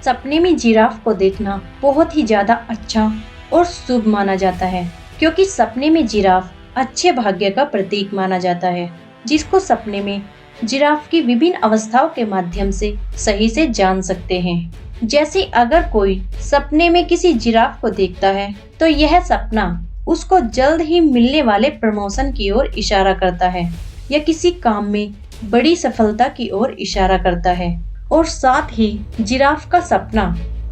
सपने में जिराफ को देखना बहुत ही ज्यादा अच्छा और शुभ माना जाता है, क्योंकि सपने में जिराफ अच्छे भाग्य का प्रतीक माना जाता है, जिसको सपने में जिराफ की विभिन्न अवस्थाओं के माध्यम से सही से जान सकते हैं। जैसे अगर कोई सपने में किसी जिराफ को देखता है, तो यह सपना उसको जल्द ही मिलने वाले प्रमोशन की ओर इशारा करता है या किसी काम में बड़ी सफलता की ओर इशारा करता है। और साथ ही जिराफ का सपना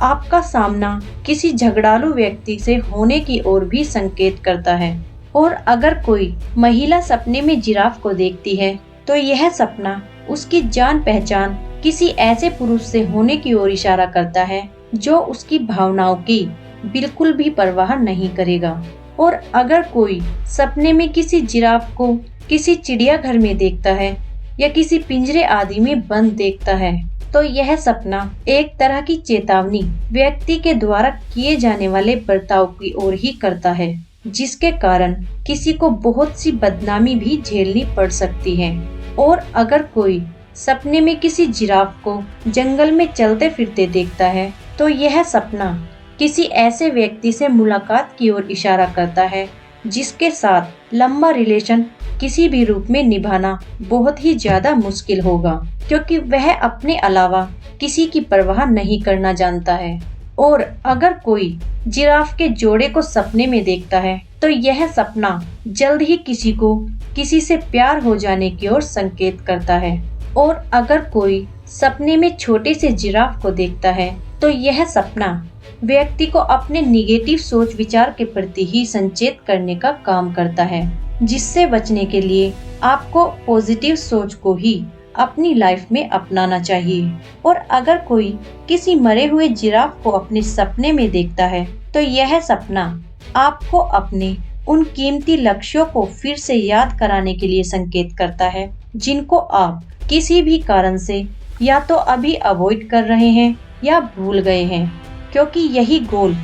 आपका सामना किसी झगड़ालू व्यक्ति से होने की ओर भी संकेत करता है। और अगर कोई महिला सपने में जिराफ को देखती है, तो यह सपना उसकी जान पहचान किसी ऐसे पुरुष से होने की ओर इशारा करता है जो उसकी भावनाओं की बिल्कुल भी परवाह नहीं करेगा। और अगर कोई सपने में किसी जिराफ को किसी चिड़ियाघर में देखता है या किसी पिंजरे आदि में बंद देखता है, तो यह सपना एक तरह की चेतावनी व्यक्ति के द्वारा किए जाने वाले बर्ताव की ओर ही करता है, जिसके कारण किसी को बहुत सी बदनामी भी झेलनी पड़ सकती है। और अगर कोई सपने में किसी जिराफ को जंगल में चलते फिरते देखता है, तो यह सपना किसी ऐसे व्यक्ति से मुलाकात की ओर इशारा करता है जिसके साथ लंबा रिलेशन किसी भी रूप में निभाना बहुत ही ज्यादा मुश्किल होगा, क्योंकि वह अपने अलावा किसी की परवाह नहीं करना जानता है। और अगर कोई जिराफ के जोड़े को सपने में देखता है, तो यह सपना जल्द ही किसी को किसी से प्यार हो जाने की ओर संकेत करता है। और अगर कोई सपने में छोटे से जिराफ को देखता है, तो यह सपना व्यक्ति को अपने निगेटिव सोच विचार के प्रति ही संचेत करने का काम करता है, जिससे बचने के लिए आपको पॉजिटिव सोच को ही अपनी लाइफ में अपनाना चाहिए। और अगर कोई किसी मरे हुए जिराफ को अपने सपने में देखता है, तो यह सपना आपको अपने उन कीमती लक्ष्यों को फिर से याद कराने के लिए संकेत करता है, जिनको आप किसी भी कारण से या तो अभी अवॉइड कर रहे हैं या भूल गए हैं, क्योंकि यही गोल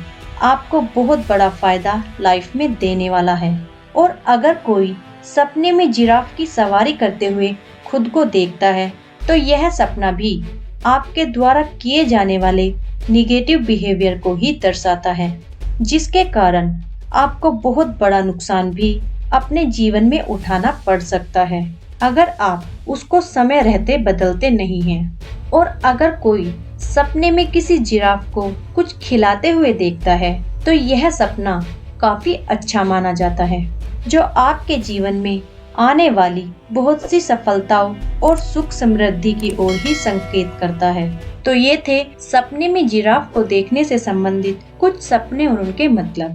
आपको बहुत बड़ा फायदा लाइफ में देने वाला है। और अगर कोई सपने में जिराफ की सवारी करते हुए खुद को देखता है, तो यह सपना भी आपके द्वारा किए जाने वाले निगेटिव बिहेवियर को ही दर्शाता है, जिसके कारण आपको बहुत बड़ा नुकसान भी अपने जीवन में उठाना पड़ सकता है, अगर आप उसको समय रहते बदलते नहीं हैं। और अगर कोई सपने में किसी जिराफ को कुछ खिलाते हुए देखता है, तो यह सपना काफी अच्छा माना जाता है, जो आपके जीवन में आने वाली बहुत सी सफलताओं और सुख समृद्धि की ओर ही संकेत करता है। तो ये थे सपने में जिराफ को देखने से संबंधित कुछ सपने और उनके मतलब।